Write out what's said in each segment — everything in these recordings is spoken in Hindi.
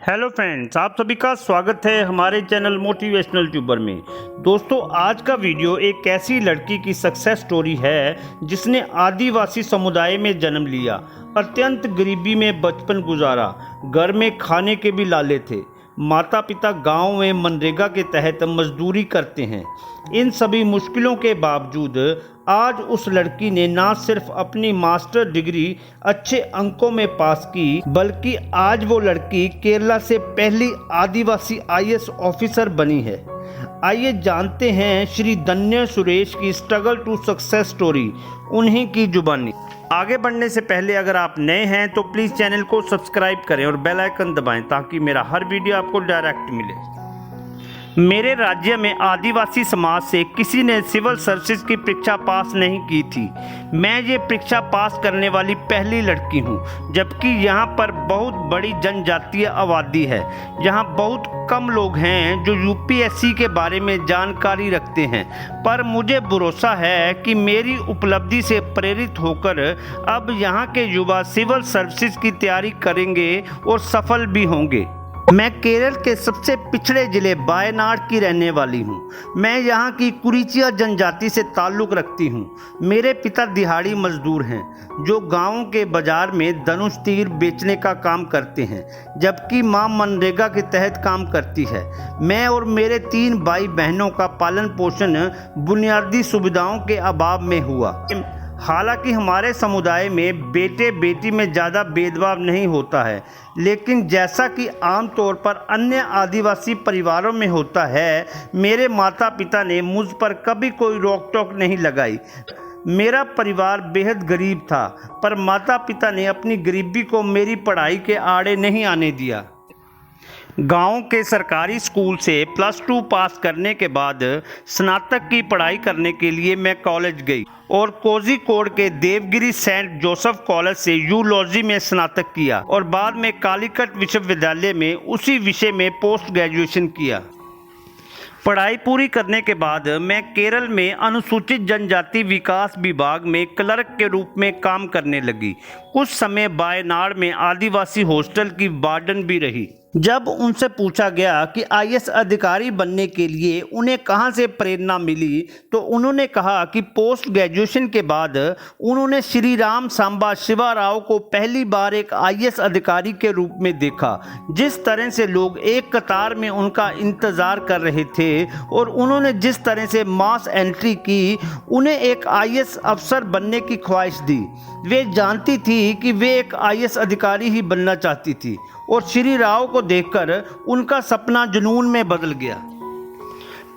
हेलो फ्रेंड्स, आप सभी का स्वागत है हमारे चैनल मोटिवेशनल ट्यूबर में। दोस्तों, आज का वीडियो एक ऐसी लड़की की सक्सेस स्टोरी है जिसने आदिवासी समुदाय में जन्म लिया, अत्यंत गरीबी में बचपन गुजारा, घर में खाने के भी लाले थे। माता पिता गांव में मनरेगा के तहत मजदूरी करते हैं। इन सभी मुश्किलों के बावजूद आज उस लड़की ने ना सिर्फ अपनी मास्टर डिग्री अच्छे अंकों में पास की, बल्कि आज वो लड़की केरला से पहली आदिवासी आईएएस ऑफिसर बनी है। आइए जानते हैं श्री धन्य सुरेश की स्ट्रगल टू सक्सेस स्टोरी, उन्हीं की जुबानी। आगे बढ़ने से पहले अगर आप नए हैं तो प्लीज़ चैनल को सब्सक्राइब करें और बेल आइकन दबाएं ताकि मेरा हर वीडियो आपको डायरेक्ट मिले। मेरे राज्य में आदिवासी समाज से किसी ने सिविल सर्विसेज की परीक्षा पास नहीं की थी। मैं ये परीक्षा पास करने वाली पहली लड़की हूँ, जबकि यहाँ पर बहुत बड़ी जनजातीय आबादी है। यहाँ बहुत कम लोग हैं जो यूपीएससी के बारे में जानकारी रखते हैं, पर मुझे भरोसा है कि मेरी उपलब्धि से प्रेरित होकर अब यहाँ के युवा सिविल सर्विसेज की तैयारी करेंगे और सफल भी होंगे। मैं केरल के सबसे पिछड़े जिले वायनाड की रहने वाली हूँ। मैं यहाँ की कुरीचिया जनजाति से ताल्लुक़ रखती हूँ। मेरे पिता दिहाड़ी मजदूर हैं जो गाँव के बाज़ार में धनुष तीर बेचने का काम करते हैं, जबकि माँ मनरेगा के तहत काम करती है। मैं और मेरे 3 भाई बहनों का पालन पोषण बुनियादी सुविधाओं के अभाव में हुआ। हालांकि हमारे समुदाय में बेटे बेटी में ज़्यादा भेदभाव नहीं होता है, लेकिन जैसा कि आमतौर पर अन्य आदिवासी परिवारों में होता है, मेरे माता पिता ने मुझ पर कभी कोई रोक टोक नहीं लगाई। मेरा परिवार बेहद गरीब था, पर माता पिता ने अपनी गरीबी को मेरी पढ़ाई के आड़े नहीं आने दिया। गांव के सरकारी स्कूल से +2 पास करने के बाद स्नातक की पढ़ाई करने के लिए मैं कॉलेज गई और कोझिकोड के देवगिरी सेंट जोसेफ कॉलेज से यूलॉजी में स्नातक किया और बाद में कालीकट विश्वविद्यालय में उसी विषय में पोस्ट ग्रेजुएशन किया। पढ़ाई पूरी करने के बाद मैं केरल में अनुसूचित जनजाति विकास विभाग में क्लर्क के रूप में काम करने लगी। कुछ समय वायनाड में आदिवासी हॉस्टल की वार्डन भी रही। जब उनसे पूछा गया कि आईएएस अधिकारी बनने के लिए उन्हें कहां से प्रेरणा मिली, तो उन्होंने कहा कि पोस्ट ग्रेजुएशन के बाद उन्होंने श्री राम सांबा शिवा राव को पहली बार एक आईएएस अधिकारी के रूप में देखा। जिस तरह से लोग एक कतार में उनका इंतज़ार कर रहे थे और उन्होंने जिस तरह से मास एंट्री की, उन्हें एक आईएएस अफसर बनने की ख्वाहिश दी। वे जानती थी कि वे एक आईएएस अधिकारी ही बनना चाहती थी और श्री राव को देखकर उनका सपना जुनून में बदल गया।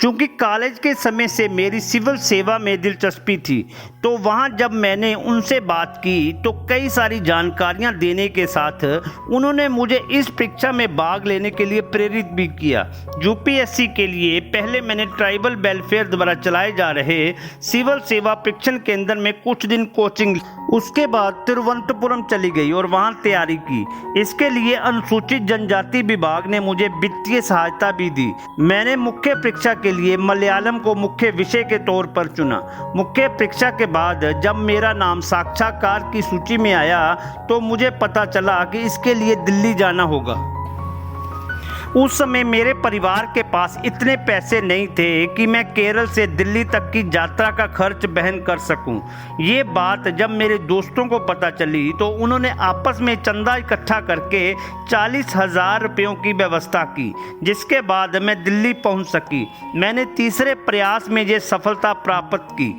चूँकि कॉलेज के समय से मेरी सिविल सेवा में दिलचस्पी थी, तो वहाँ जब मैंने उनसे बात की तो कई सारी जानकारियाँ देने के साथ उन्होंने मुझे इस परीक्षा में भाग लेने के लिए प्रेरित भी किया। यूपीएससी के लिए पहले मैंने ट्राइबल वेलफेयर द्वारा चलाए जा रहे सिविल सेवा प्रशिक्षण केंद्र में कुछ दिन कोचिंग, उसके बाद तिरुवनंतपुरम चली गई और वहाँ तैयारी की। इसके लिए अनुसूचित जनजाति विभाग ने मुझे वित्तीय सहायता भी दी। मैंने मुख्य परीक्षा के लिए मलयालम को मुख्य विषय के तौर पर चुना। मुख्य परीक्षा के बाद जब मेरा नाम साक्षात्कार की सूची में आया तो मुझे पता चला कि इसके लिए दिल्ली जाना होगा। उस समय मेरे परिवार के पास इतने पैसे नहीं थे कि मैं केरल से दिल्ली तक की यात्रा का खर्च वहन कर सकूं। ये बात जब मेरे दोस्तों को पता चली तो उन्होंने आपस में चंदा इकट्ठा करके 40,000 रुपयों की व्यवस्था की, जिसके बाद मैं दिल्ली पहुंच सकी। मैंने तीसरे प्रयास में ये सफलता प्राप्त की।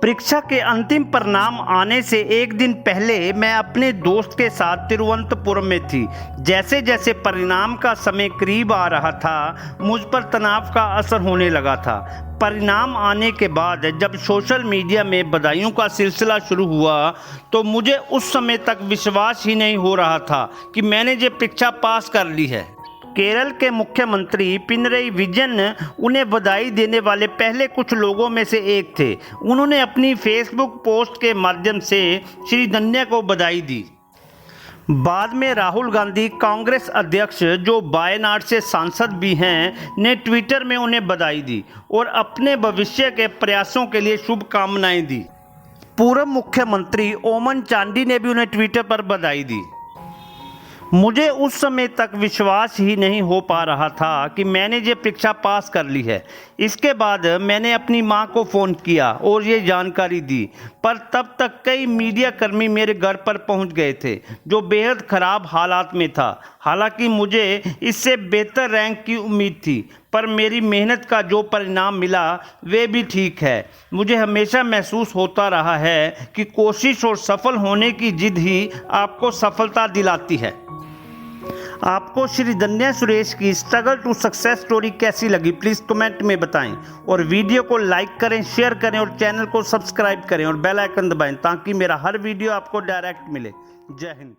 परीक्षा के अंतिम परिणाम आने से एक दिन पहले मैं अपने दोस्त के साथ तिरुवनंतपुरम में थी। जैसे जैसे परिणाम का समय करीब आ रहा था, मुझ पर तनाव का असर होने लगा था। परिणाम आने के बाद जब सोशल मीडिया में बधाइयों का सिलसिला शुरू हुआ, तो मुझे उस समय तक विश्वास ही नहीं हो रहा था कि मैंने ये परीक्षा पास कर ली है। केरल के मुख्यमंत्री पिनरई विजयन उन्हें बधाई देने वाले पहले कुछ लोगों में से एक थे। उन्होंने अपनी फेसबुक पोस्ट के माध्यम से श्री धन्य को बधाई दी। बाद में राहुल गांधी, कांग्रेस अध्यक्ष जो वायनाड से सांसद भी हैं, ने ट्विटर में उन्हें बधाई दी और अपने भविष्य के प्रयासों के लिए शुभकामनाएं दी। पूर्व मुख्यमंत्री ओमन चांडी ने भी उन्हें ट्विटर पर बधाई दी। मुझे उस समय तक विश्वास ही नहीं हो पा रहा था कि मैंने ये परीक्षा पास कर ली है। इसके बाद मैंने अपनी मां को फ़ोन किया और ये जानकारी दी, पर तब तक कई मीडिया कर्मी मेरे घर पर पहुंच गए थे, जो बेहद ख़राब हालात में था। हालांकि मुझे इससे बेहतर रैंक की उम्मीद थी, पर मेरी मेहनत का जो परिणाम मिला वे भी ठीक है। मुझे हमेशा महसूस होता रहा है कि कोशिश और सफल होने की जिद ही आपको सफलता दिलाती है। आपको श्री धन्या सुरेश की स्ट्रगल टू सक्सेस स्टोरी कैसी लगी, प्लीज़ कमेंट में बताएं और वीडियो को लाइक करें, शेयर करें और चैनल को सब्सक्राइब करें और बेल आइकन दबाएं ताकि मेरा हर वीडियो आपको डायरेक्ट मिले। जय हिंद।